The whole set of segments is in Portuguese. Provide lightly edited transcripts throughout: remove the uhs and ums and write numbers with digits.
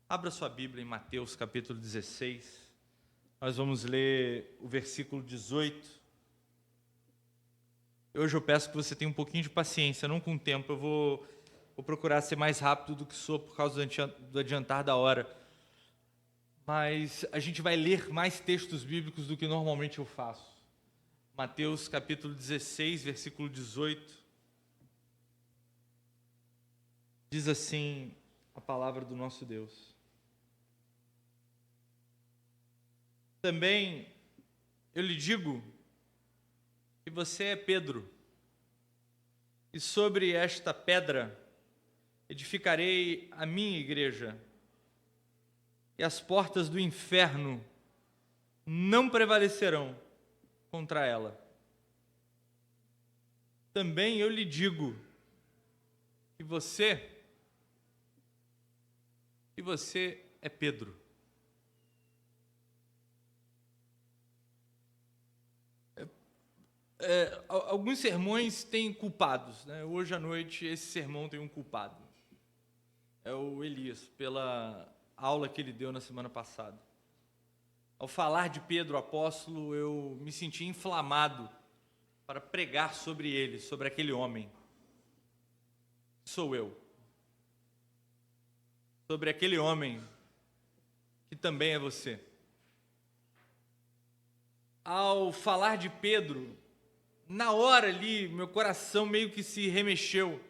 Abra sua Bíblia em Mateus capítulo 16. Nós vamos ler o versículo 18. Hoje eu peço que você tenha um pouquinho de paciência, não com o tempo. Eu vou procurar ser mais rápido do que sou por causa do adiantar da hora. Mas a gente vai ler mais textos bíblicos do que normalmente eu faço. Mateus capítulo 16, versículo 18. Diz assim a palavra do nosso Deus. Também eu lhe digo que você é Pedro, e sobre esta pedra edificarei a minha igreja, e as portas do inferno não prevalecerão contra ela. Também eu lhe digo que você é Pedro. Alguns sermões têm culpados, né? Hoje à noite esse sermão tem um culpado. É o Elias, pela aula que ele deu na semana passada. Ao falar de Pedro, apóstolo, eu me senti inflamado para pregar sobre ele, sobre aquele homem. Sou eu. Sobre aquele homem que também é você. Ao falar de Pedro, na hora ali, meu coração meio que se remexeu.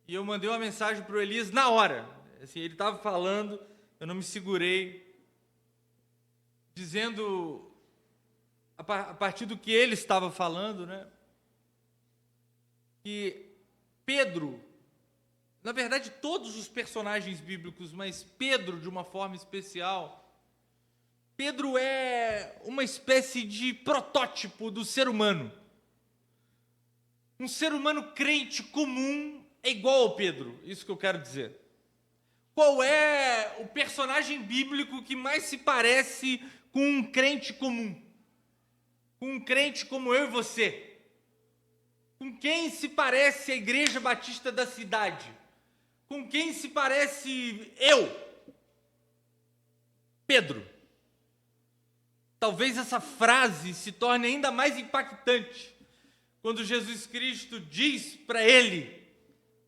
E eu mandei uma mensagem para o Elias na hora. Assim, ele estava falando, eu não me segurei, dizendo, a partir do que ele estava falando, né, que Pedro, na verdade todos os personagens bíblicos, mas Pedro de uma forma especial, Pedro é uma espécie de protótipo do ser humano. Um ser humano crente comum é igual ao Pedro, isso que eu quero dizer. Qual é o personagem bíblico que mais se parece com um crente comum? Com um crente como eu e você? Com quem se parece a Igreja Batista da cidade? Com quem se parece eu? Pedro. Talvez essa frase se torne ainda mais impactante quando Jesus Cristo diz para ele,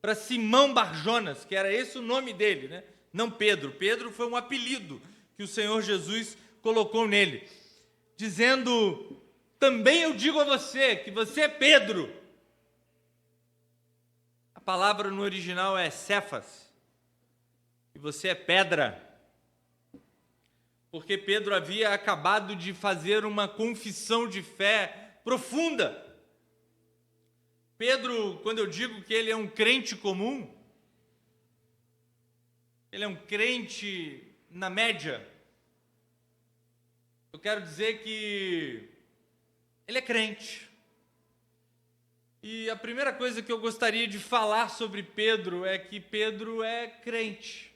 para Simão Barjonas, que era esse o nome dele, né? Não Pedro. Pedro foi um apelido que o Senhor Jesus colocou nele, dizendo, também eu digo a você, que você é Pedro. A palavra no original é Cefas, e você é pedra, porque Pedro havia acabado de fazer uma confissão de fé profunda. Pedro, quando eu digo que ele é um crente comum, ele é um crente na média, eu quero dizer que ele é crente. E a primeira coisa que eu gostaria de falar sobre Pedro é que Pedro é crente.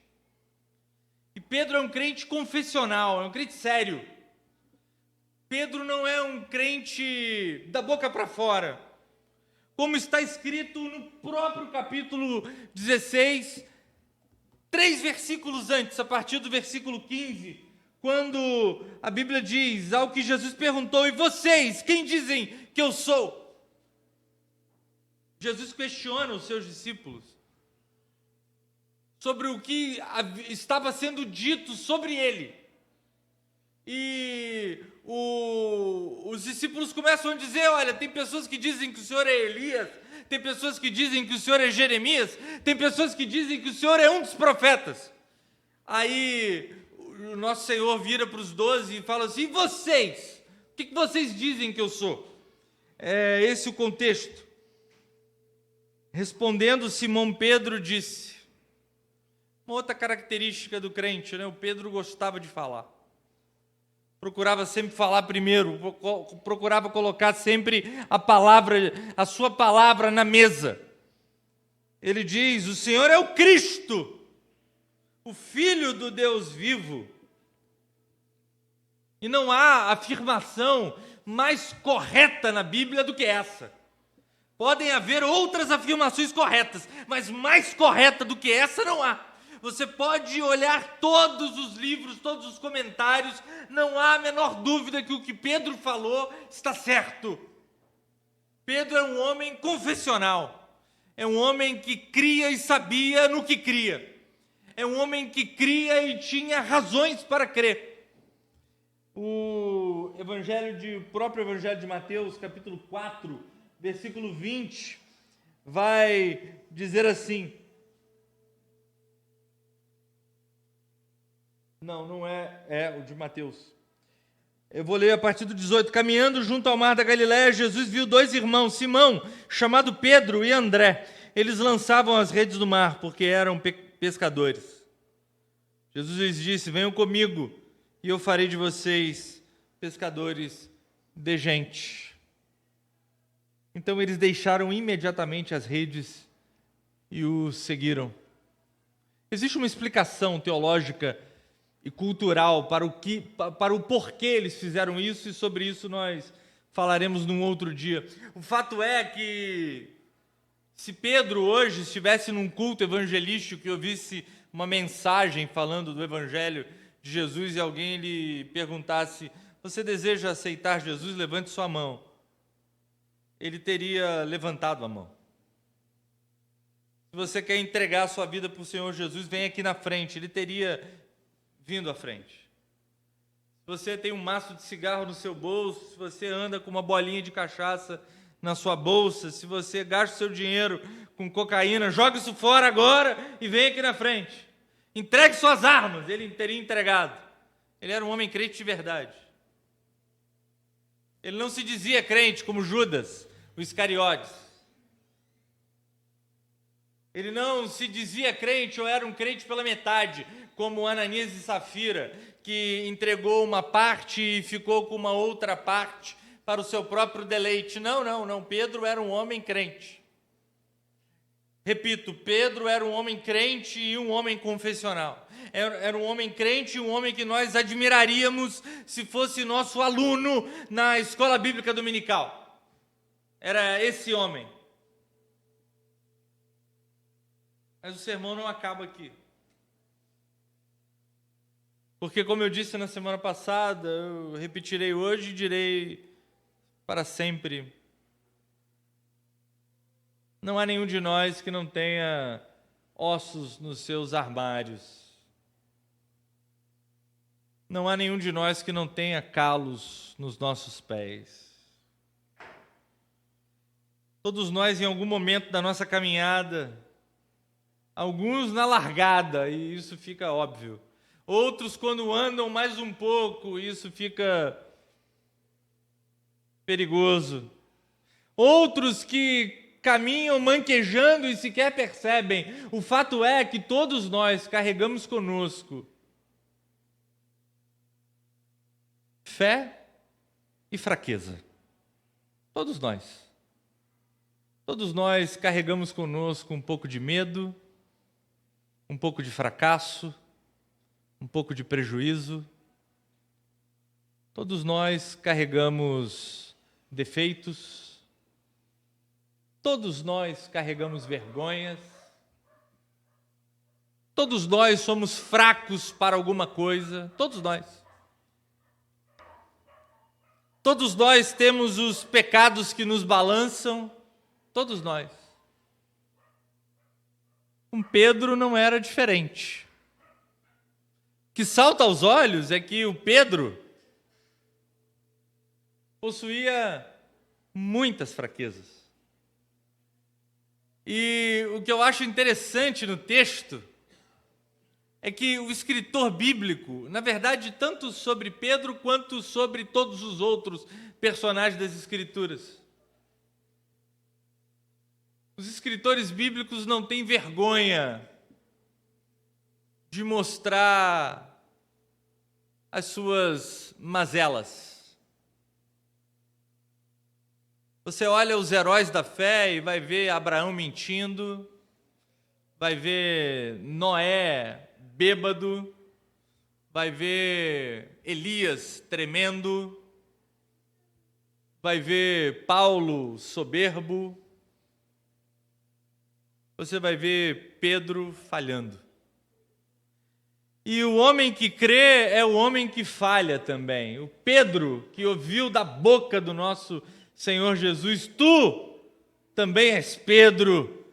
E Pedro é um crente confessional, é um crente sério. Pedro não é um crente da boca para fora. Como está escrito no próprio capítulo 16, 3 versículos antes, a partir do versículo 15, quando a Bíblia diz, ao que Jesus perguntou, e vocês, quem dizem que eu sou? Jesus questiona os seus discípulos sobre o que estava sendo dito sobre ele. E os discípulos começam a dizer, olha, tem pessoas que dizem que o Senhor é Elias, tem pessoas que dizem que o Senhor é Jeremias, tem pessoas que dizem que o Senhor é um dos profetas. Aí o nosso Senhor vira para os 12 e fala assim, e vocês? O que vocês dizem que eu sou? É esse o contexto. Respondendo, Simão Pedro disse, uma outra característica do crente, né? O Pedro gostava de falar. Procurava sempre falar primeiro, procurava colocar sempre a sua palavra na mesa. Ele diz, o Senhor é o Cristo, o Filho do Deus vivo. E não há afirmação mais correta na Bíblia do que essa. Podem haver outras afirmações corretas, mas mais correta do que essa não há. Você pode olhar todos os livros, todos os comentários, não há a menor dúvida que o que Pedro falou está certo. Pedro é um homem confessional, é um homem que cria e sabia no que cria, é um homem que cria e tinha razões para crer. O próprio Evangelho de Mateus, capítulo 4, versículo 20, vai dizer assim. Não é o de Mateus. Eu vou ler a partir do 18. Caminhando junto ao mar da Galiléia, Jesus viu dois irmãos, Simão, chamado Pedro, e André. Eles lançavam as redes do mar, porque eram pescadores. Jesus lhes disse: venham comigo, e eu farei de vocês pescadores de gente. Então eles deixaram imediatamente as redes e o seguiram. Existe uma explicação teológica e cultural para o porquê eles fizeram isso, e sobre isso nós falaremos num outro dia. O fato é que, se Pedro hoje estivesse num culto evangelístico e ouvisse uma mensagem falando do Evangelho de Jesus e alguém lhe perguntasse: você deseja aceitar Jesus? Levante sua mão. Ele teria levantado a mão. Se você quer entregar a sua vida para o Senhor Jesus, vem aqui na frente. Ele teria vindo à frente. Se você tem um maço de cigarro no seu bolso, se você anda com uma bolinha de cachaça na sua bolsa, se você gasta o seu dinheiro com cocaína, joga isso fora agora e vem aqui na frente. Entregue suas armas. Ele teria entregado. Ele era um homem crente de verdade. Ele não se dizia crente como Judas, o Iscariotes. Ele não se dizia crente ou era um crente pela metade, como Ananias e Safira, que entregou uma parte e ficou com uma outra parte para o seu próprio deleite. Não. Pedro era um homem crente. Repito, Pedro era um homem crente e um homem confessional. Era um homem crente e um homem que nós admiraríamos se fosse nosso aluno na escola bíblica dominical. Era esse homem. Mas o sermão não acaba aqui. Porque, como eu disse na semana passada, eu repetirei hoje e direi para sempre: não há nenhum de nós que não tenha ossos nos seus armários. Não há nenhum de nós que não tenha calos nos nossos pés. Todos nós, em algum momento da nossa caminhada, alguns na largada, e isso fica óbvio. Outros, quando andam mais um pouco, isso fica perigoso. Outros que caminham manquejando e sequer percebem. O fato é que todos nós carregamos conosco fé e fraqueza. Todos nós. Todos nós carregamos conosco um pouco de medo, um pouco de fracasso, um pouco de prejuízo. Todos nós carregamos defeitos. Todos nós carregamos vergonhas. Todos nós somos fracos para alguma coisa. Todos nós. Todos nós temos os pecados que nos balançam. Todos nós. Com Pedro não era diferente. O que salta aos olhos é que o Pedro possuía muitas fraquezas. E o que eu acho interessante no texto é que o escritor bíblico, na verdade, tanto sobre Pedro quanto sobre todos os outros personagens das Escrituras, os escritores bíblicos não têm vergonha de mostrar as suas mazelas. Você olha os heróis da fé e vai ver Abraão mentindo, vai ver Noé bêbado, vai ver Elias tremendo, vai ver Paulo soberbo, você vai ver Pedro falhando. E o homem que crê é o homem que falha também. O Pedro, que ouviu da boca do nosso Senhor Jesus: tu também és Pedro,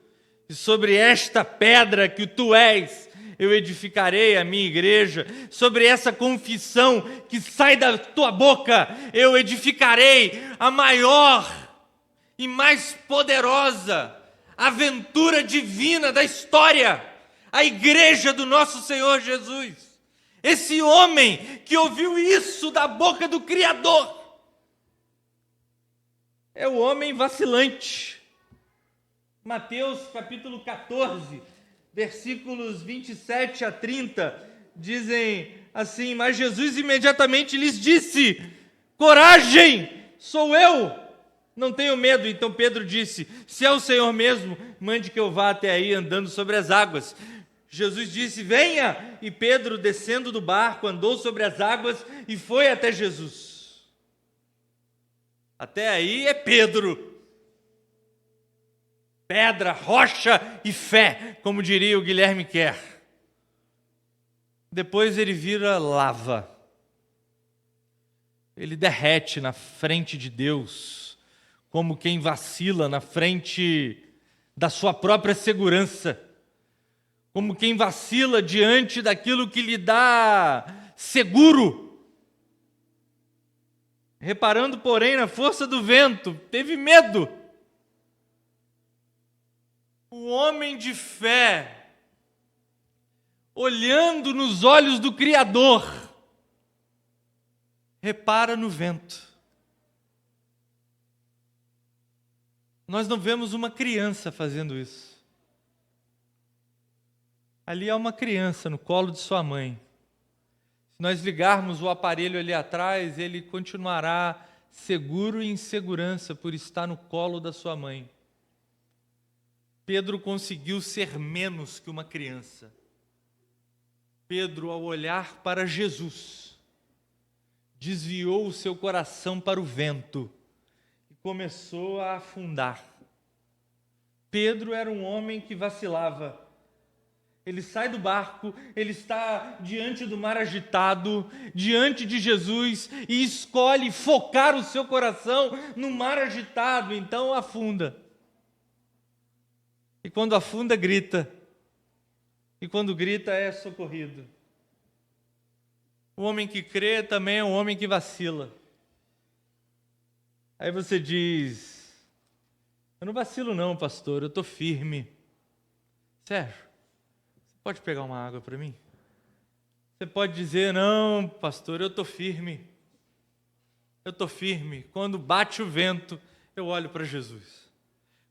e sobre esta pedra que tu és, eu edificarei a minha igreja. Sobre essa confissão que sai da tua boca, eu edificarei a maior e mais poderosa aventura divina da história, a igreja do nosso Senhor Jesus. Esse homem que ouviu isso da boca do Criador é o homem vacilante. Mateus capítulo 14, versículos 27 a 30, dizem assim: mas Jesus imediatamente lhes disse: coragem, sou eu, não tenho medo. Então Pedro disse: se é o Senhor mesmo, mande que eu vá até aí andando sobre as águas. Jesus disse: venha. E Pedro, descendo do barco, andou sobre as águas e foi até Jesus. Até aí é Pedro. Pedra, rocha e fé, como diria o Guilherme Kerr. Depois ele vira lava. Ele derrete na frente de Deus, como quem vacila na frente da sua própria segurança, como quem vacila diante daquilo que lhe dá seguro. Reparando, porém, na força do vento, teve medo. O homem de fé, olhando nos olhos do Criador, repara no vento. Nós não vemos uma criança fazendo isso. Ali há uma criança no colo de sua mãe. Se nós ligarmos o aparelho ali atrás, ele continuará seguro e em segurança por estar no colo da sua mãe. Pedro conseguiu ser menos que uma criança. Pedro, ao olhar para Jesus, desviou o seu coração para o vento e começou a afundar. Pedro era um homem que vacilava. Ele sai do barco, ele está diante do mar agitado, diante de Jesus, e escolhe focar o seu coração no mar agitado, então afunda. E quando afunda, grita. E quando grita, é socorrido. O homem que crê também é um homem que vacila. Aí você diz: eu não vacilo não, pastor, eu estou firme. Sérgio, você pode pegar uma água para mim? Você pode dizer: não, pastor, eu estou firme. Eu estou firme. Quando bate o vento, eu olho para Jesus.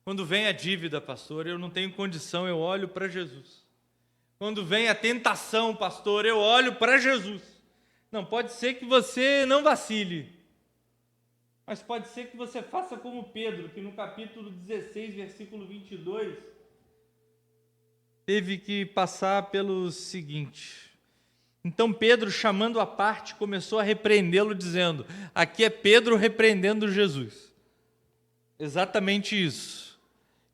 Quando vem a dívida, pastor, eu não tenho condição, eu olho para Jesus. Quando vem a tentação, pastor, eu olho para Jesus. Não, pode ser que você não vacile, mas pode ser que você faça como Pedro, que no capítulo 16, versículo 22, teve que passar pelo seguinte: então Pedro, chamando à parte, começou a repreendê-lo, dizendo, aqui é Pedro repreendendo Jesus. Exatamente isso.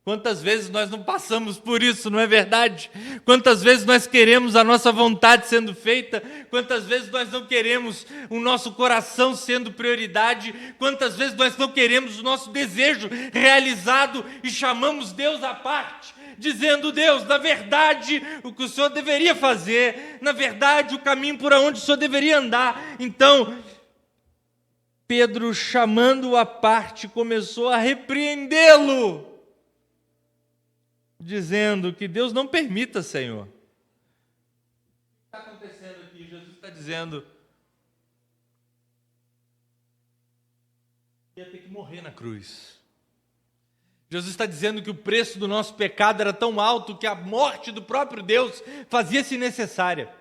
Quantas vezes nós não passamos por isso, não é verdade? Quantas vezes nós queremos a nossa vontade sendo feita, quantas vezes nós não queremos o nosso coração sendo prioridade, quantas vezes nós não queremos o nosso desejo realizado e chamamos Deus à parte, dizendo: Deus, na verdade, o que o Senhor deveria fazer, na verdade, o caminho por onde o Senhor deveria andar. Então, Pedro, chamando-o à parte, começou a repreendê-lo, dizendo que Deus não permita, Senhor. O que está acontecendo aqui? Jesus está dizendo que ia ter que morrer na cruz. Jesus está dizendo que o preço do nosso pecado era tão alto que a morte do próprio Deus fazia-se necessária.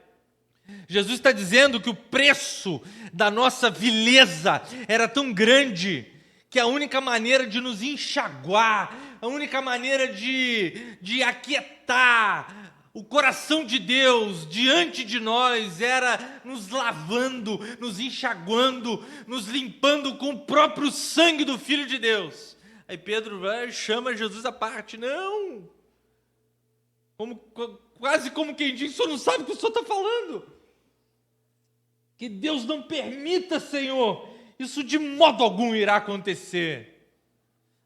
Jesus está dizendo que o preço da nossa vileza era tão grande que a única maneira de nos enxaguar, a única maneira de aquietar o coração de Deus diante de nós era nos lavando, nos enxaguando, nos limpando com o próprio sangue do Filho de Deus. Aí Pedro vai e chama Jesus à parte. Não! Quase como quem diz: o senhor não sabe o que o senhor está falando. Que Deus não permita, Senhor, isso de modo algum irá acontecer.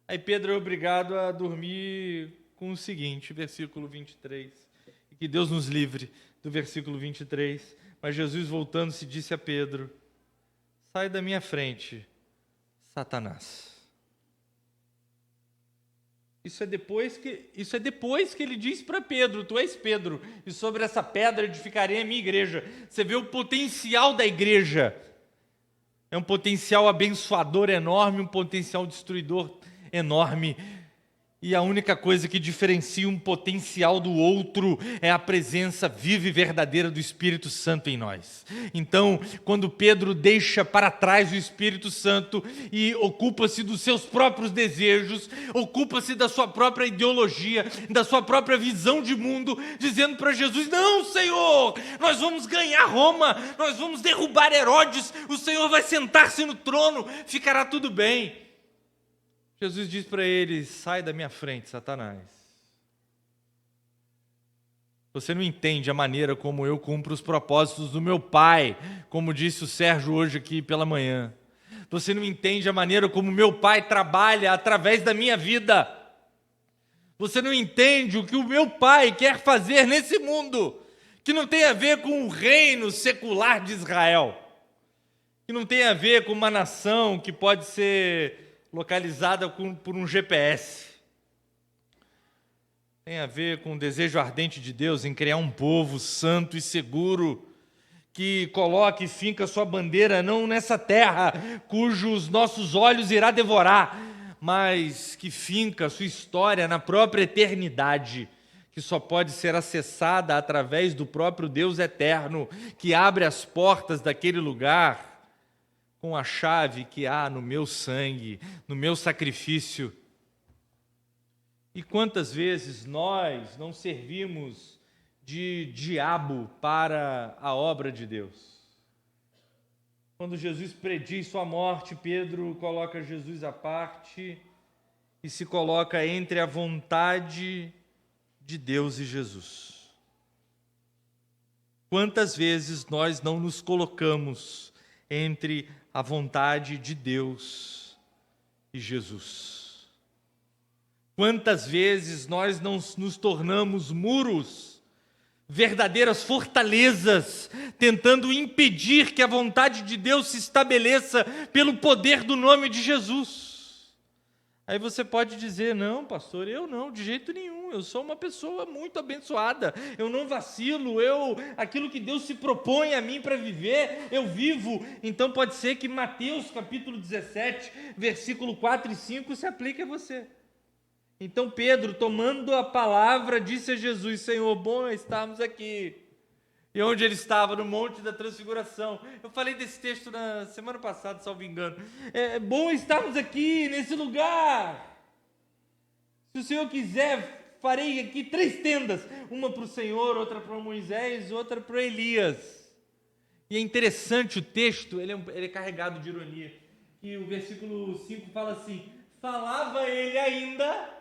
Aí Pedro é obrigado a dormir com o seguinte, versículo 23. E que Deus nos livre do versículo 23. Mas Jesus, voltando-se, disse a Pedro: sai da minha frente, Satanás. Isso é depois que ele diz para Pedro: tu és Pedro, e sobre essa pedra edificarei a minha igreja. Você vê o potencial da igreja. É um potencial abençoador enorme, um potencial destruidor enorme. E a única coisa que diferencia um potencial do outro é a presença viva e verdadeira do Espírito Santo em nós. Então, quando Pedro deixa para trás o Espírito Santo e ocupa-se dos seus próprios desejos, ocupa-se da sua própria ideologia, da sua própria visão de mundo, dizendo para Jesus: não, Senhor, nós vamos ganhar Roma, nós vamos derrubar Herodes, o Senhor vai sentar-se no trono, ficará tudo bem. Jesus diz para ele: sai da minha frente, Satanás. Você não entende a maneira como eu cumpro os propósitos do meu Pai, como disse o Sérgio hoje aqui pela manhã. Você não entende a maneira como meu Pai trabalha através da minha vida. Você não entende o que o meu Pai quer fazer nesse mundo, que não tem a ver com o reino secular de Israel, que não tem a ver com uma nação que pode ser localizada por um GPS. Tem a ver com o desejo ardente de Deus em criar um povo santo e seguro, que coloque e finca sua bandeira não nessa terra, cujos nossos olhos irá devorar, mas que finca sua história na própria eternidade, que só pode ser acessada através do próprio Deus eterno, que abre as portas daquele lugar com a chave que há no meu sangue, no meu sacrifício. E quantas vezes nós não servimos de diabo para a obra de Deus? Quando Jesus prediz sua morte, Pedro coloca Jesus à parte e se coloca entre a vontade de Deus e Jesus. Quantas vezes nós não nos colocamos entre a vontade de Deus e Jesus? Quantas vezes nós não nos tornamos muros, verdadeiras fortalezas, tentando impedir que a vontade de Deus se estabeleça pelo poder do nome de Jesus? Aí você pode dizer: não, pastor, eu não, de jeito nenhum, eu sou uma pessoa muito abençoada, eu não vacilo, aquilo que Deus se propõe a mim para viver, eu vivo. Então pode ser que Mateus capítulo 17, versículo 4 e 5 se aplique a você. Então Pedro, tomando a palavra, disse a Jesus: Senhor, bom é estarmos aqui. E onde ele estava? No Monte da Transfiguração. Eu falei desse texto na semana passada, salvo engano. É bom estarmos aqui, nesse lugar. Se o Senhor quiser, farei aqui 3 tendas. Uma para o Senhor, outra para Moisés, outra para Elias. E é interessante o texto, ele é carregado de ironia. E o versículo 5 fala assim: falava ele ainda,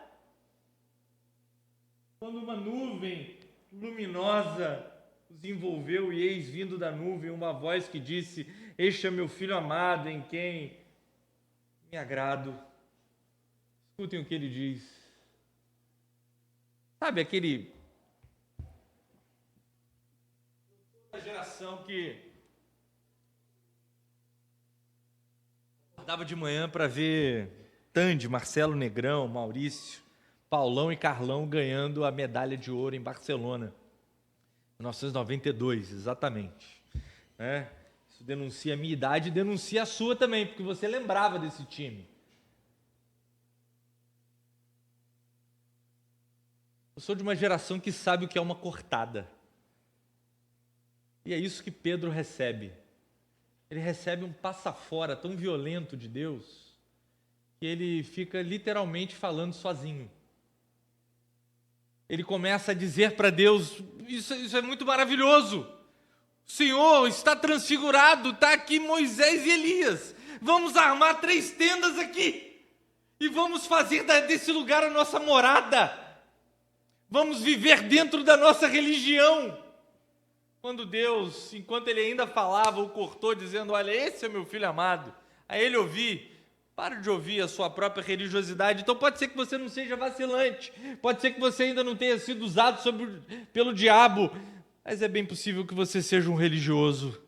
quando uma nuvem luminosa os envolveu, e eis vindo da nuvem uma voz que disse: este é meu filho amado, em quem me agrado. Escutem o que ele diz. Sabe aquele geração que acordava de manhã para ver Tandy, Marcelo Negrão, Maurício, Paulão e Carlão ganhando a medalha de ouro em Barcelona, 1992, exatamente. Isso denuncia a minha idade e denuncia a sua também, porque você lembrava desse time. Eu sou de uma geração que sabe o que é uma cortada. E é isso que Pedro recebe. Ele recebe um passa-fora tão violento de Deus que ele fica literalmente falando sozinho. Ele começa a dizer para Deus: isso é muito maravilhoso. O Senhor está transfigurado, está aqui Moisés e Elias. Vamos armar 3 tendas aqui e vamos fazer desse lugar a nossa morada. Vamos viver dentro da nossa religião. Quando Deus, enquanto ele ainda falava, o cortou, dizendo: olha, esse é meu filho amado. Aí ele ouvir, para de ouvir a sua própria religiosidade. Então pode ser que você não seja vacilante, pode ser que você ainda não tenha sido usado pelo diabo, mas é bem possível que você seja um religioso.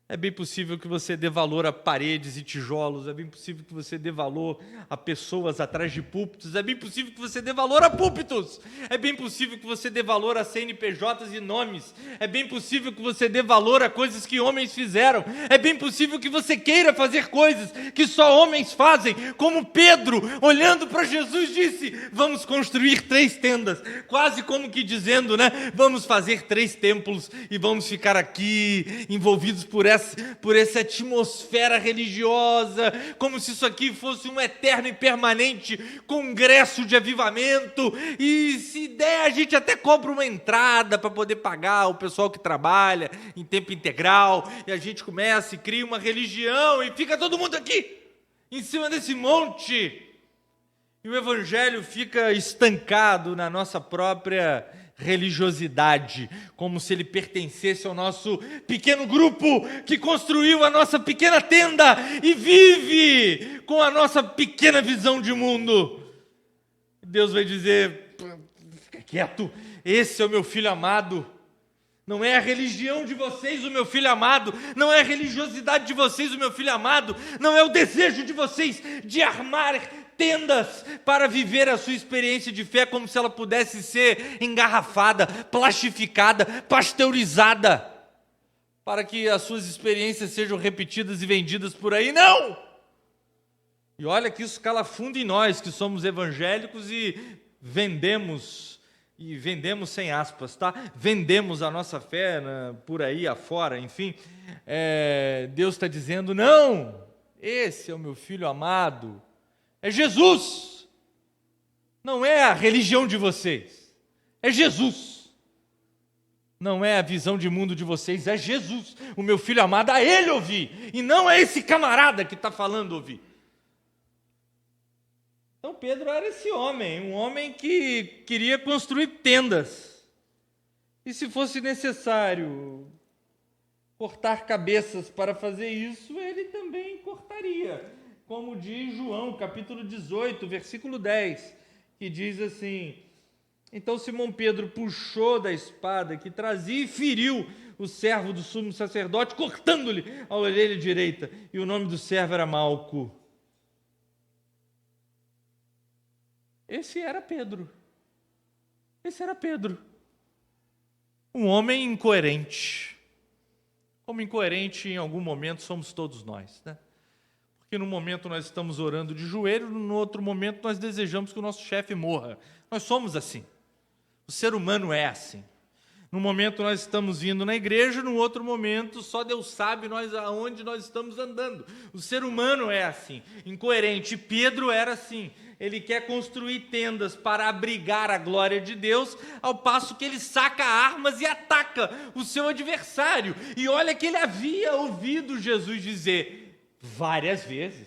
É bem possível que você dê valor a paredes e tijolos, é bem possível que você dê valor a pessoas atrás de púlpitos, é bem possível que você dê valor a púlpitos, é bem possível que você dê valor a CNPJs e nomes, é bem possível que você dê valor a coisas que homens fizeram, é bem possível que você queira fazer coisas que só homens fazem, como Pedro, olhando para Jesus, disse: vamos construir 3 tendas, quase como que dizendo, né? Vamos fazer 3 templos e vamos ficar aqui envolvidos por essa atmosfera religiosa, como se isso aqui fosse um eterno e permanente congresso de avivamento, e se der a gente até cobra uma entrada para poder pagar o pessoal que trabalha em tempo integral, e a gente começa e cria uma religião, e fica todo mundo aqui, em cima desse monte, e o evangelho fica estancado na nossa própria religiosidade, como se ele pertencesse ao nosso pequeno grupo que construiu a nossa pequena tenda e vive com a nossa pequena visão de mundo. Deus vai dizer: fica quieto, esse é o meu filho amado. Não é a religião de vocês, o meu filho amado. Não é a religiosidade de vocês, o meu filho amado. Não é o desejo de vocês de armar tendas para viver a sua experiência de fé como se ela pudesse ser engarrafada, plastificada, pasteurizada, para que as suas experiências sejam repetidas e vendidas por aí. Não! E olha que isso cala fundo em nós, que somos evangélicos e vendemos sem aspas, tá? Vendemos a nossa fé por aí afora, enfim. Deus está dizendo: não, esse é o meu filho amado, é Jesus, não é a religião de vocês, é Jesus, não é a visão de mundo de vocês, é Jesus, o meu filho amado, a ele ouvir, e não é esse camarada que está falando ouvir. Então Pedro era esse homem, um homem que queria construir tendas, e se fosse necessário cortar cabeças para fazer isso, ele também cortaria, como diz João, capítulo 18, versículo 10, que diz assim: então Simão Pedro puxou da espada que trazia e feriu o servo do sumo sacerdote, cortando-lhe a orelha direita, e o nome do servo era Malco. Esse era Pedro, um homem incoerente, como incoerente em algum momento somos todos nós, né? Porque num momento nós estamos orando de joelho, no outro momento nós desejamos que o nosso chefe morra. Nós somos assim. O ser humano é assim. Num momento nós estamos vindo na igreja, no outro momento só Deus sabe aonde nós estamos andando. O ser humano é assim, incoerente. Pedro era assim. Ele quer construir tendas para abrigar a glória de Deus, ao passo que ele saca armas e ataca o seu adversário. E olha que ele havia ouvido Jesus dizer várias vezes,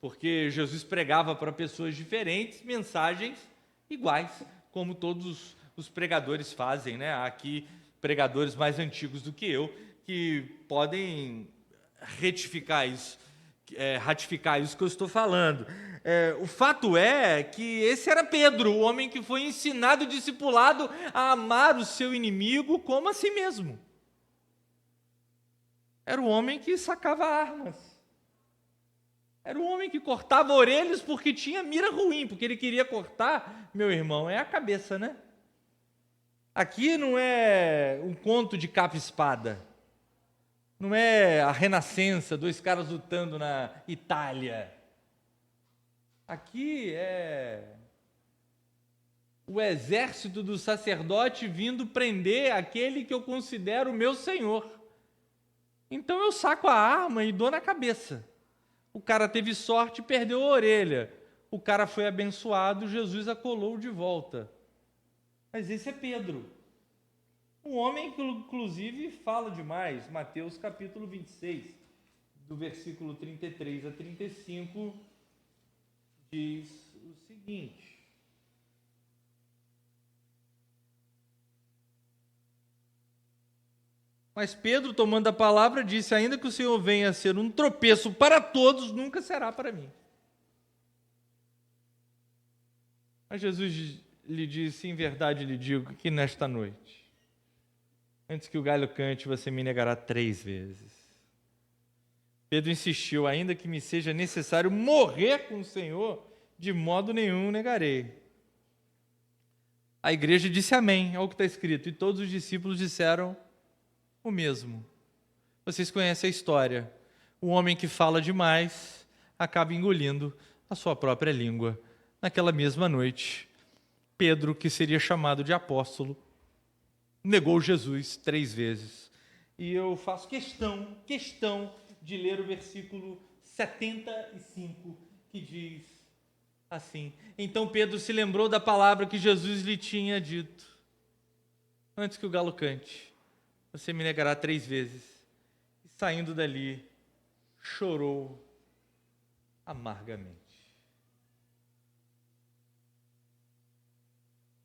porque Jesus pregava para pessoas diferentes mensagens iguais, como todos os pregadores fazem, né? Há aqui pregadores mais antigos do que eu, que podem ratificar isso que eu estou falando. O fato é que esse era Pedro, o homem que foi ensinado e discipulado a amar o seu inimigo como a si mesmo. Era o homem que sacava armas. Era um homem que cortava orelhas porque tinha mira ruim, porque ele queria cortar, meu irmão, a cabeça, né? Aqui não é um conto de capa e espada, não é a Renascença, 2 caras lutando na Itália. Aqui é o exército do sacerdote vindo prender aquele que eu considero o meu senhor. Então eu saco a arma e dou na cabeça. O cara teve sorte e perdeu a orelha. O cara foi abençoado, Jesus a colou de volta. Mas esse é Pedro. Um homem que inclusive fala demais. Mateus capítulo 26, do versículo 33 a 35, diz o seguinte: Mas Pedro, tomando a palavra, disse: ainda que o Senhor venha a ser um tropeço para todos, nunca será para mim. Mas Jesus lhe disse: em verdade lhe digo que nesta noite, antes que o galho cante, você me negará 3 vezes. Pedro insistiu: ainda que me seja necessário morrer com o Senhor, de modo nenhum negarei. A igreja disse amém, olha o que está escrito, e todos os discípulos disseram o mesmo. Vocês conhecem a história. O homem que fala demais acaba engolindo a sua própria língua. Naquela mesma noite, Pedro, que seria chamado de apóstolo, negou Jesus 3 vezes. E eu faço questão de ler o versículo 75, que diz assim: então Pedro se lembrou da palavra que Jesus lhe tinha dito: antes que o galo cante, você me negará 3 vezes. E saindo dali, chorou amargamente.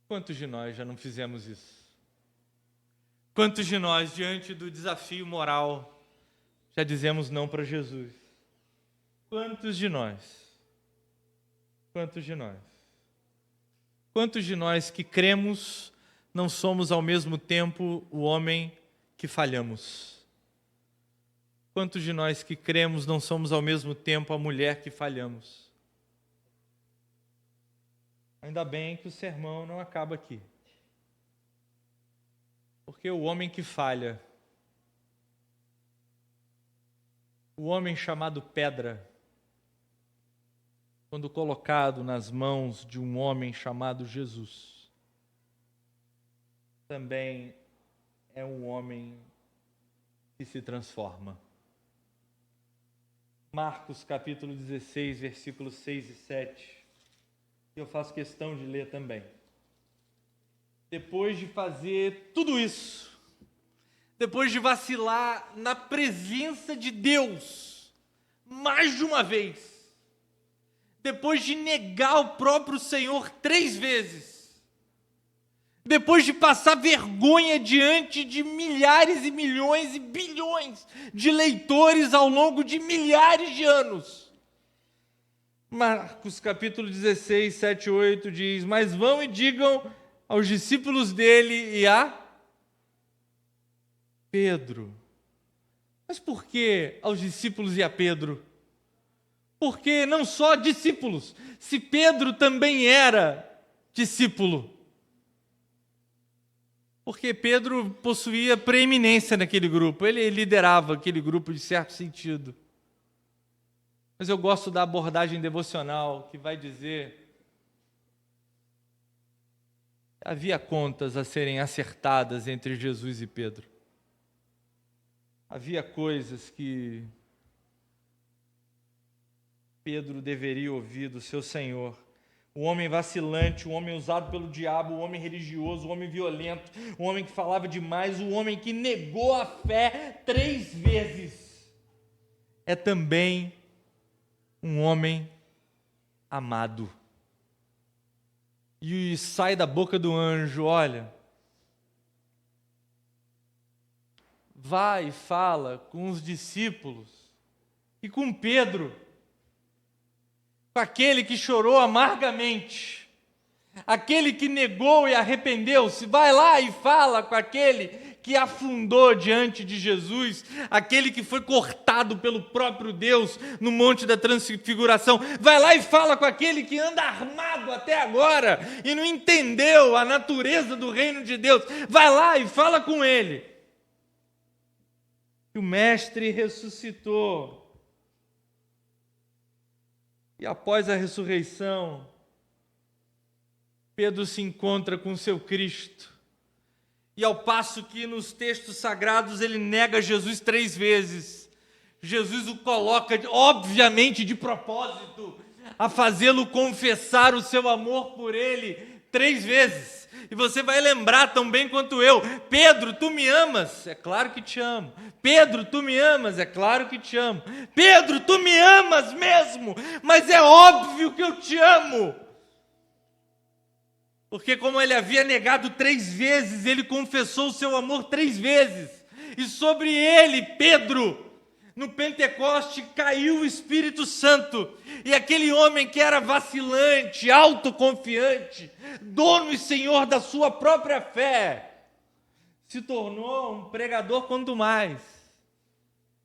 Quantos de nós já não fizemos isso? Quantos de nós, diante do desafio moral, já dizemos não para Jesus? Quantos de nós? Quantos de nós? Quantos de nós que cremos não somos ao mesmo tempo o homem que falhamos? Quantos de nós que cremos não somos ao mesmo tempo a mulher que falhamos? Ainda bem que o sermão não acaba aqui. Porque o homem que falha, o homem chamado pedra, quando colocado nas mãos de um homem chamado Jesus, também é um homem que se transforma. Marcos capítulo 16, versículos 6 e 7. Eu faço questão de ler também. Depois de fazer tudo isso, depois de vacilar na presença de Deus mais de uma vez, depois de negar o próprio Senhor 3 vezes, depois de passar vergonha diante de milhares e milhões e bilhões de leitores ao longo de milhares de anos, Marcos capítulo 16, 7 e 8 diz: mas vão e digam aos discípulos dele e a Pedro. Mas por que aos discípulos e a Pedro? Porque não só discípulos, se Pedro também era discípulo. Porque Pedro possuía preeminência naquele grupo, ele liderava aquele grupo de certo sentido. Mas eu gosto da abordagem devocional que vai dizer: havia contas a serem acertadas entre Jesus e Pedro. Havia coisas que Pedro deveria ouvir do seu Senhor. O homem vacilante, o homem usado pelo diabo, o homem religioso, o homem violento, o homem que falava demais, o homem que negou a fé 3 vezes, é também um homem amado. E sai da boca do anjo: olha, vai e fala com os discípulos e com Pedro, com aquele que chorou amargamente, aquele que negou e arrependeu-se. Vai lá e fala com aquele que afundou diante de Jesus, aquele que foi cortado pelo próprio Deus no Monte da Transfiguração. Vai lá e fala com aquele que anda armado até agora e não entendeu a natureza do reino de Deus. Vai lá e fala com ele. O Mestre ressuscitou. E após a ressurreição, Pedro se encontra com seu Cristo. E ao passo que nos textos sagrados ele nega Jesus 3 vezes, Jesus o coloca, obviamente de propósito, a fazê-lo confessar o seu amor por ele 3 vezes. E você vai lembrar tão bem quanto eu: Pedro, tu me amas? É claro que te amo. Pedro, tu me amas? É claro que te amo. Pedro, tu me amas mesmo? Mas é óbvio que eu te amo. Porque como ele havia negado 3 vezes, ele confessou o seu amor 3 vezes. e sobre ele, Pedro, no Pentecoste, caiu o Espírito Santo, e aquele homem que era vacilante, autoconfiante, dono e senhor da sua própria fé, se tornou um pregador quanto mais.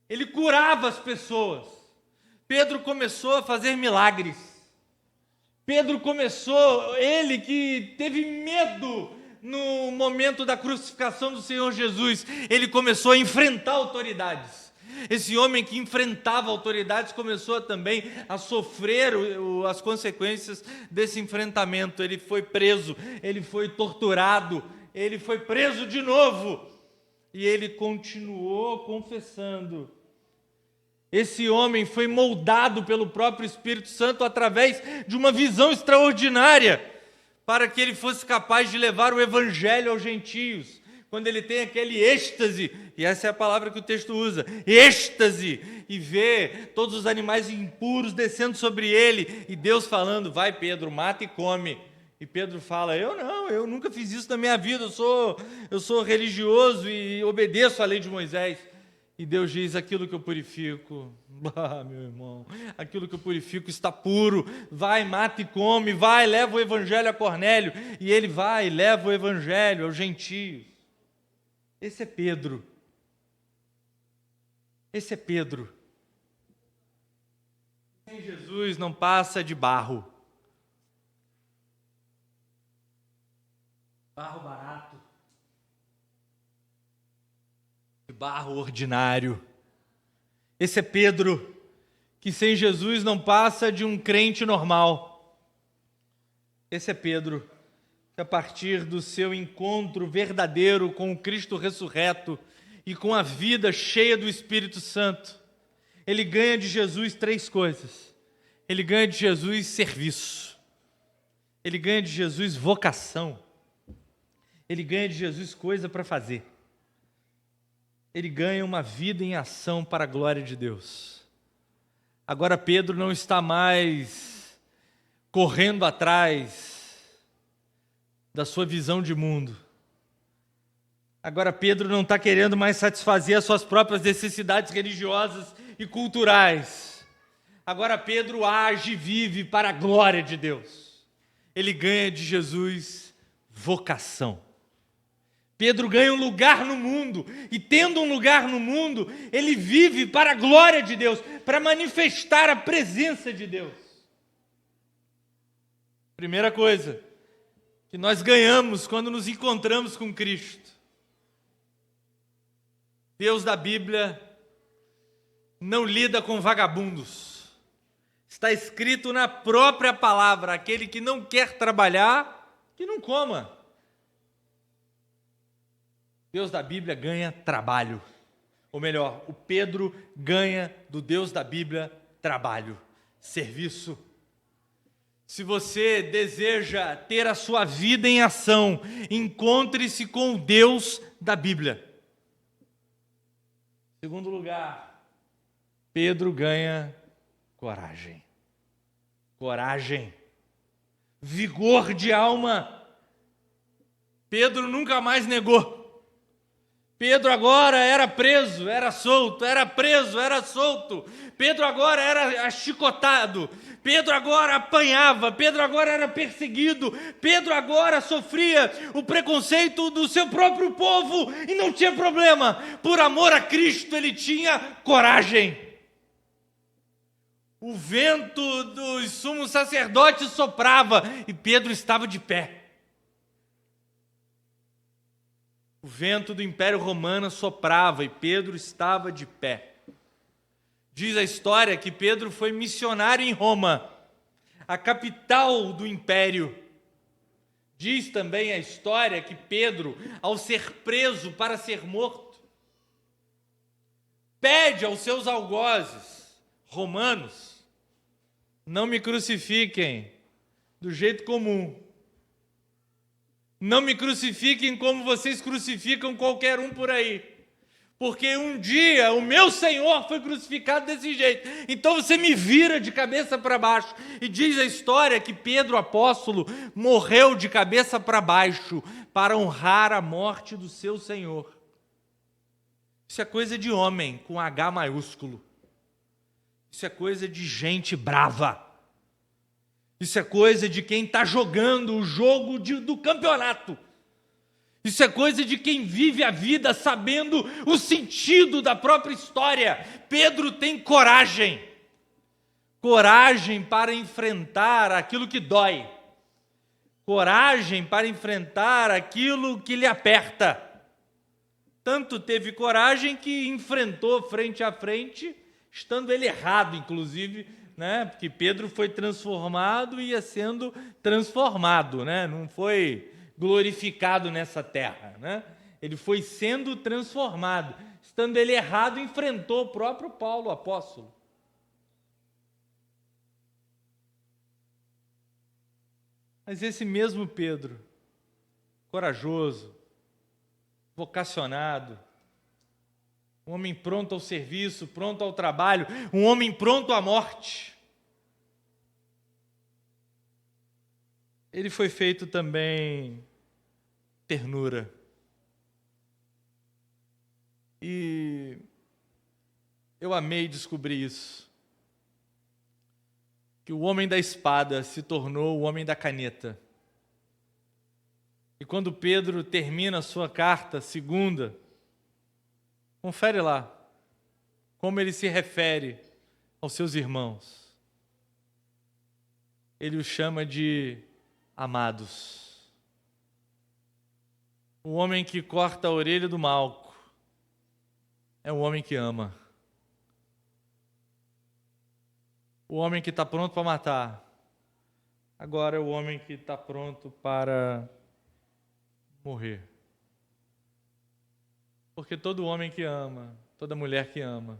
Ele curava as pessoas. Pedro começou a fazer milagres. Pedro começou, ele que teve medo no momento da crucificação do Senhor Jesus, ele começou a enfrentar autoridades. Esse homem que enfrentava autoridades começou também a sofrer as consequências desse enfrentamento. Ele foi preso, ele foi torturado, ele foi preso de novo. E ele continuou confessando. Esse homem foi moldado pelo próprio Espírito Santo através de uma visão extraordinária, para que ele fosse capaz de levar o evangelho aos gentios. Quando ele tem aquele êxtase, e essa é a palavra que o texto usa, êxtase, e vê todos os animais impuros descendo sobre ele, e Deus falando, vai Pedro, mata e come. E Pedro fala, eu nunca fiz isso na minha vida, eu sou religioso e obedeço à lei de Moisés. E Deus diz, aquilo que eu purifico, meu irmão, aquilo que eu purifico está puro, vai, mata e come, vai, leva o evangelho a Cornélio, e ele vai, leva o evangelho aos gentios. Esse é Pedro. Esse é Pedro. Sem Jesus não passa de barro. Barro barato. De barro ordinário. Esse é Pedro, que sem Jesus não passa de um crente normal. Esse é Pedro, que a partir do seu encontro verdadeiro com o Cristo ressurreto e com a vida cheia do Espírito Santo, ele ganha de Jesus 3 coisas. Ele ganha de Jesus serviço. Ele ganha de Jesus vocação. Ele ganha de Jesus coisa para fazer. Ele ganha uma vida em ação para a glória de Deus. Agora Pedro não está mais correndo atrás da sua visão de mundo. Agora Pedro não está querendo mais satisfazer as suas próprias necessidades religiosas e culturais. Agora Pedro age e vive para a glória de Deus. Ele ganha de Jesus vocação. Pedro ganha um lugar no mundo, e tendo um lugar no mundo, ele vive para a glória de Deus, para manifestar a presença de Deus. Primeira coisa que nós ganhamos quando nos encontramos com Cristo. Deus da Bíblia não lida com vagabundos. Está escrito na própria palavra, aquele que não quer trabalhar, que não coma. Deus da Bíblia ganha trabalho. Ou melhor, o Pedro ganha do Deus da Bíblia trabalho, serviço. Se você deseja ter a sua vida em ação, encontre-se com o Deus da Bíblia. Segundo lugar, Pedro ganha coragem. Coragem. Vigor de alma. Pedro nunca mais negou. Pedro agora era preso, era solto, era preso, era solto. Pedro agora era achicotado. Pedro agora apanhava. Pedro agora era perseguido. Pedro agora sofria o preconceito do seu próprio povo e não tinha problema. Por amor a Cristo, ele tinha coragem. O vento dos sumos sacerdotes soprava e Pedro estava de pé. O vento do Império Romano soprava e Pedro estava de pé. Diz a história que Pedro foi missionário em Roma, a capital do Império. Diz também a história que Pedro, ao ser preso para ser morto, pede aos seus algozes romanos, não me crucifiquem do jeito comum. Não me crucifiquem como vocês crucificam qualquer um por aí. Porque um dia o meu Senhor foi crucificado desse jeito. Então você me vira de cabeça para baixo. E diz a história que Pedro, apóstolo, morreu de cabeça para baixo para honrar a morte do seu Senhor. Isso é coisa de homem com H maiúsculo. Isso é coisa de gente brava. Isso é coisa de quem está jogando o jogo do campeonato. Isso é coisa de quem vive a vida sabendo o sentido da própria história. Pedro tem coragem. Coragem para enfrentar aquilo que dói. Coragem para enfrentar aquilo que lhe aperta. Tanto teve coragem que enfrentou frente a frente, estando ele errado, inclusive, né? Porque Pedro foi transformado e ia sendo transformado, né? Não foi glorificado nessa terra, né? Ele foi sendo transformado. Estando ele errado, enfrentou o próprio Paulo, o apóstolo. Mas esse mesmo Pedro, corajoso, vocacionado, um homem pronto ao serviço, pronto ao trabalho, um homem pronto à morte, ele foi feito também ternura. E eu amei descobrir isso. Que o homem da espada se tornou o homem da caneta. E quando Pedro termina a sua carta, segunda, confere lá como ele se refere aos seus irmãos. Ele os chama de amados. O homem que corta a orelha do Malco é um homem que ama. O homem que está pronto para matar, agora é o homem que está pronto para morrer. Porque todo homem que ama, toda mulher que ama,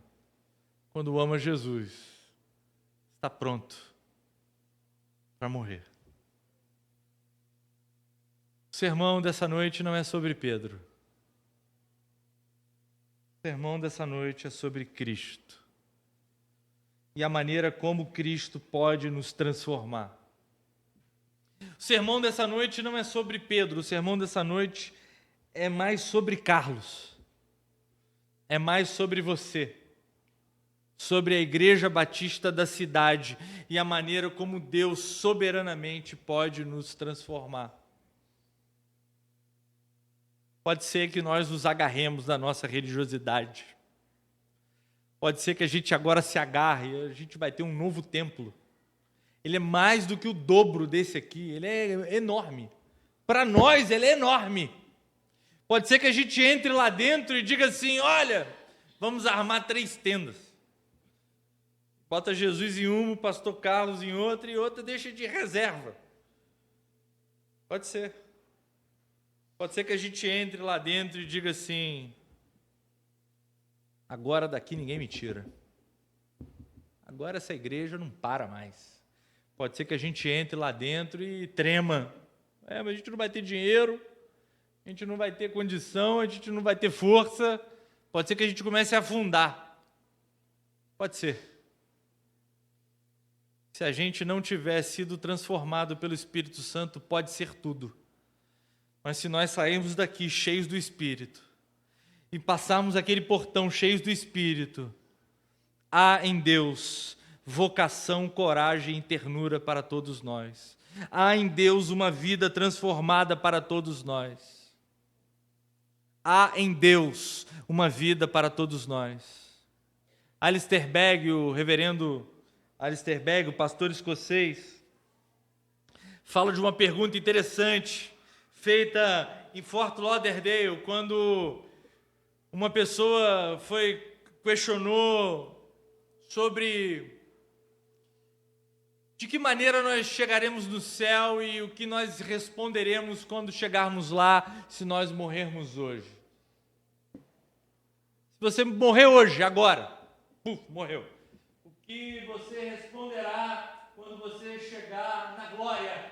quando ama Jesus, está pronto para morrer. O sermão dessa noite não é sobre Pedro. O sermão dessa noite é sobre Cristo. E a maneira como Cristo pode nos transformar. O sermão dessa noite não é sobre Pedro, o sermão dessa noite é mais sobre Carlos. É mais sobre você. Sobre a Igreja Batista da cidade e a maneira como Deus soberanamente pode nos transformar. Pode ser que nós nos agarremos da nossa religiosidade. Pode ser que a gente agora se agarre e a gente vai ter um novo templo. Ele é mais do que o dobro desse aqui, ele é enorme. Para nós, ele é enorme. Pode ser que a gente entre lá dentro e diga assim, olha, vamos armar 3 tendas. Bota Jesus em uma, o pastor Carlos em outra e outra deixa de reserva. Pode ser. Pode ser que a gente entre lá dentro e diga assim, agora daqui ninguém me tira. Agora essa igreja não para mais. Pode ser que a gente entre lá dentro e trema. Mas a gente não vai ter dinheiro, a gente não vai ter condição, a gente não vai ter força. Pode ser que a gente comece a afundar. Pode ser. Se a gente não tiver sido transformado pelo Espírito Santo, pode ser tudo. Mas se nós sairmos daqui cheios do Espírito, e passarmos aquele portão cheios do Espírito, há em Deus vocação, coragem e ternura para todos nós. Há em Deus uma vida transformada para todos nós. Há em Deus uma vida para todos nós. Alistair Begg, o reverendo Alistair Begg, o pastor escocês, fala de uma pergunta interessante feita em Fort Lauderdale, quando uma pessoa questionou sobre de que maneira nós chegaremos no céu e o que nós responderemos quando chegarmos lá, se nós morrermos hoje. Se você morrer hoje, agora, morreu. O que você responderá quando você chegar na glória?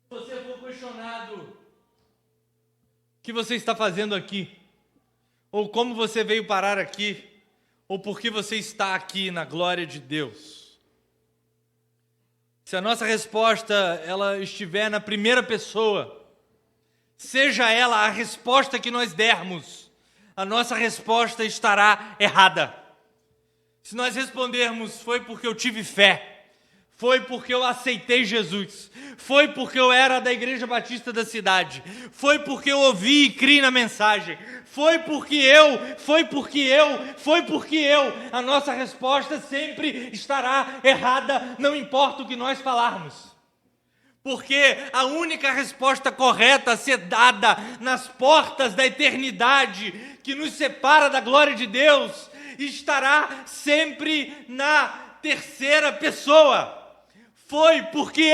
Se você for questionado, o que você está fazendo aqui? Ou como você veio parar aqui? Ou por que você está aqui na glória de Deus? Se a nossa resposta ela estiver na primeira pessoa, seja ela a resposta que nós dermos, a nossa resposta estará errada. Se nós respondermos, foi porque eu tive fé, foi porque eu aceitei Jesus, foi porque eu era da Igreja Batista da cidade, foi porque eu ouvi e criei na mensagem, foi porque eu, a nossa resposta sempre estará errada, não importa o que nós falarmos. Porque a única resposta correta a ser dada nas portas da eternidade, que nos separa da glória de Deus, estará sempre na terceira pessoa. Foi porque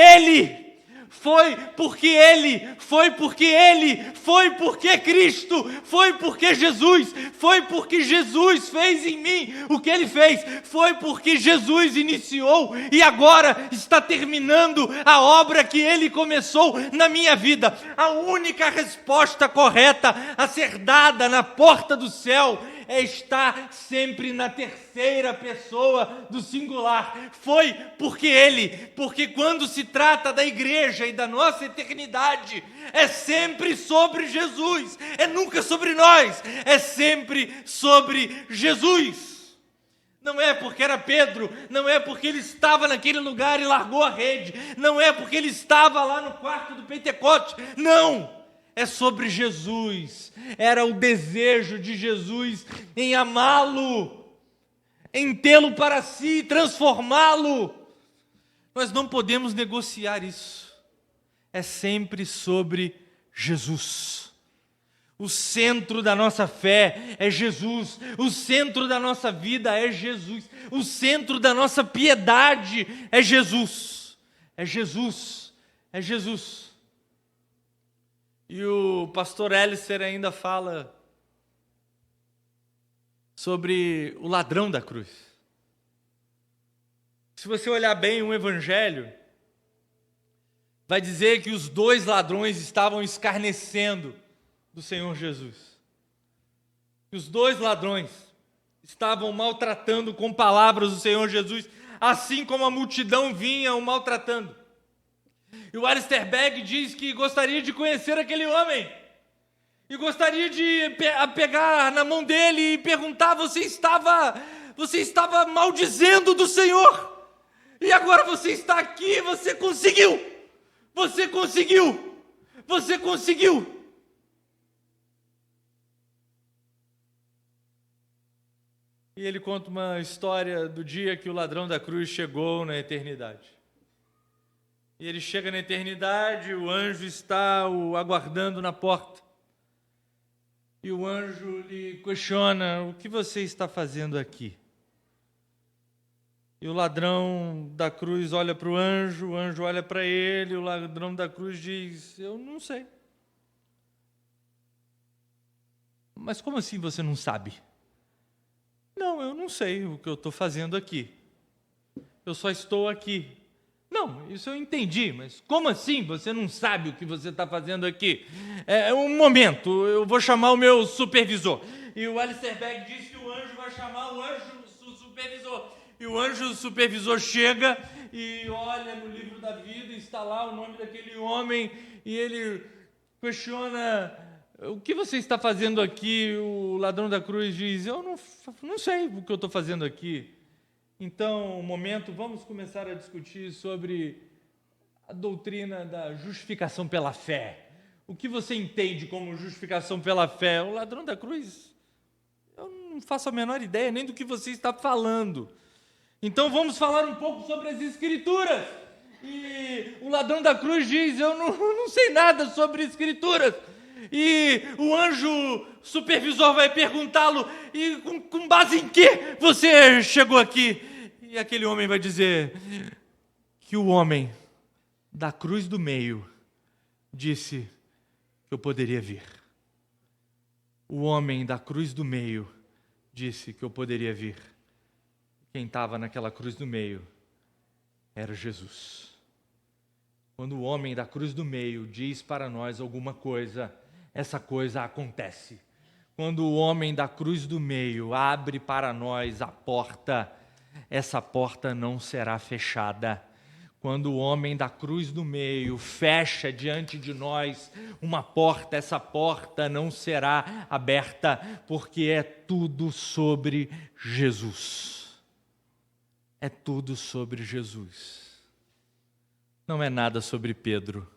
Cristo, foi porque Jesus fez em mim o que Ele fez, foi porque Jesus iniciou e agora está terminando a obra que Ele começou na minha vida. A única resposta correta a ser dada na porta do céu é estar sempre na terceira pessoa do singular. Foi porque quando se trata da igreja e da nossa eternidade, é sempre sobre Jesus, é nunca sobre nós, é sempre sobre Jesus. Não é porque era Pedro, não é porque ele estava naquele lugar e largou a rede, não é porque ele estava lá no quarto do Pentecoste, não! É sobre Jesus, era o desejo de Jesus em amá-lo, em tê-lo para si, transformá-lo. Nós não podemos negociar isso, é sempre sobre Jesus. O centro da nossa fé é Jesus, o centro da nossa vida é Jesus, o centro da nossa piedade é Jesus, é Jesus, é Jesus. E o pastor Ellicer ainda fala sobre o ladrão da cruz. Se você olhar bem o evangelho, vai dizer que os dois ladrões estavam escarnecendo do Senhor Jesus. E os dois ladrões estavam maltratando com palavras o Senhor Jesus, assim como a multidão vinha o maltratando. E o Alistair Begg diz que gostaria de conhecer aquele homem. E gostaria de pegar na mão dele e perguntar, você estava maldizendo do Senhor. E agora você está aqui, você conseguiu. E ele conta uma história do dia que o ladrão da cruz chegou na eternidade. E ele chega na eternidade, o anjo está o aguardando na porta. E o anjo lhe questiona, o que você está fazendo aqui? E o ladrão da cruz olha para o anjo olha para ele, o ladrão da cruz diz, eu não sei. Mas como assim você não sabe? Não, eu não sei o que eu estou fazendo aqui. Eu só estou aqui. Não, isso eu entendi, mas como assim você não sabe o que você está fazendo aqui? Um momento, eu vou chamar o meu supervisor. E o Alistair Begg diz que o anjo vai chamar o anjo supervisor. E o anjo supervisor chega e olha no livro da vida, está lá o nome daquele homem, e ele questiona, o que você está fazendo aqui? O ladrão da cruz diz, eu não sei o que eu estou fazendo aqui. Então, um momento, vamos começar a discutir sobre a doutrina da justificação pela fé. O que você entende como justificação pela fé? O ladrão da cruz, eu não faço a menor ideia nem do que você está falando. Então, vamos falar um pouco sobre as Escrituras. E o ladrão da cruz diz, eu não sei nada sobre Escrituras. E o anjo supervisor vai perguntá-lo, e com base em que você chegou aqui? E aquele homem vai dizer que o homem da cruz do meio disse que eu poderia vir. O homem da cruz do meio disse que eu poderia vir. Quem estava naquela cruz do meio era Jesus. Quando o homem da cruz do meio diz para nós alguma coisa, essa coisa acontece. Quando o homem da cruz do meio abre para nós a porta, essa porta não será fechada. quando o homem da cruz no meio fecha diante de nós uma porta, essa porta não será aberta, porque é tudo sobre Jesus. É tudo sobre Jesus. Não é nada sobre Pedro.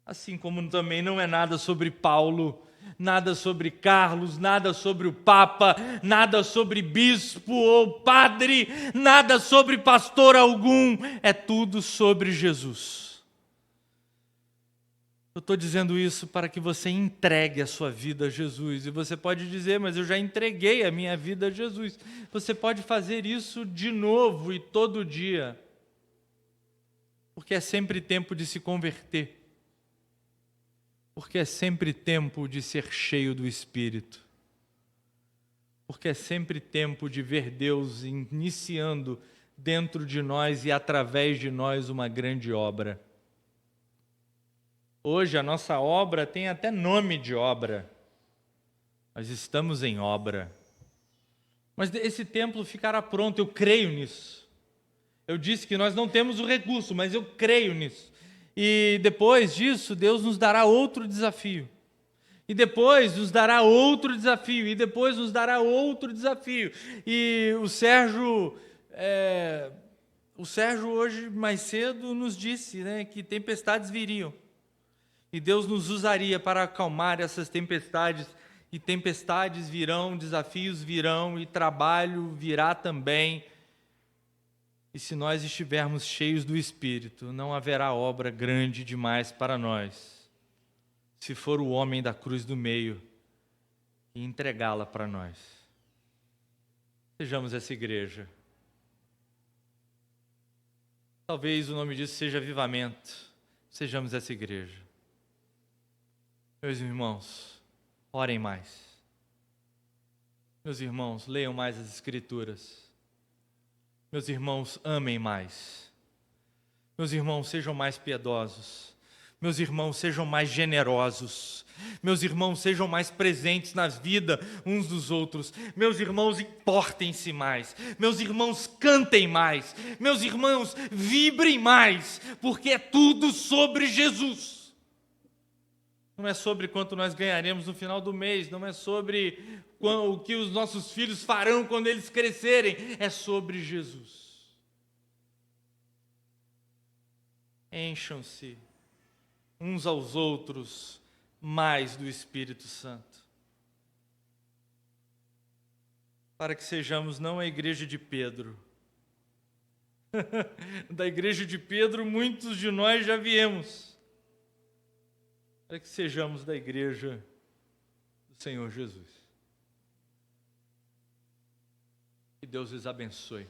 Assim como também não é nada sobre Paulo, nada sobre Carlos, nada sobre o Papa, nada sobre bispo ou padre, nada sobre pastor algum, é tudo sobre Jesus. Eu estou dizendo isso para que você entregue a sua vida a Jesus. E você pode dizer, mas eu já entreguei a minha vida a Jesus. Você pode fazer isso de novo e todo dia, porque é sempre tempo de se converter. Porque é sempre tempo de ser cheio do Espírito. Porque é sempre tempo de ver Deus iniciando dentro de nós e através de nós uma grande obra. Hoje a nossa obra tem até nome de obra. Nós estamos em obra. Mas esse templo ficará pronto, eu creio nisso. Eu disse que nós não temos o recurso, mas eu creio nisso. E depois disso, Deus nos dará outro desafio. E depois nos dará outro desafio. E depois nos dará outro desafio. E o Sérgio hoje, mais cedo, nos disse, né, que tempestades viriam. E Deus nos usaria para acalmar essas tempestades. E tempestades virão, desafios virão, e trabalho virá também. E se nós estivermos cheios do Espírito, não haverá obra grande demais para nós, se for o homem da cruz do meio e entregá-la para nós. Sejamos essa igreja. Talvez o nome disso seja avivamento. Sejamos essa igreja. Meus irmãos, orem mais. Meus irmãos, leiam mais as Escrituras. Meus irmãos, amem mais. Meus irmãos, sejam mais piedosos. Meus irmãos, sejam mais generosos. Meus irmãos, sejam mais presentes na vida uns dos outros. Meus irmãos, importem-se mais. Meus irmãos, cantem mais. Meus irmãos, vibrem mais, porque é tudo sobre Jesus. Não é sobre quanto nós ganharemos no final do mês, não é sobre o que os nossos filhos farão quando eles crescerem, é sobre Jesus. Encham-se uns aos outros mais do Espírito Santo, para que sejamos não a igreja de Pedro. Da igreja de Pedro, muitos de nós já viemos. Para que sejamos da igreja do Senhor Jesus. Que Deus os abençoe.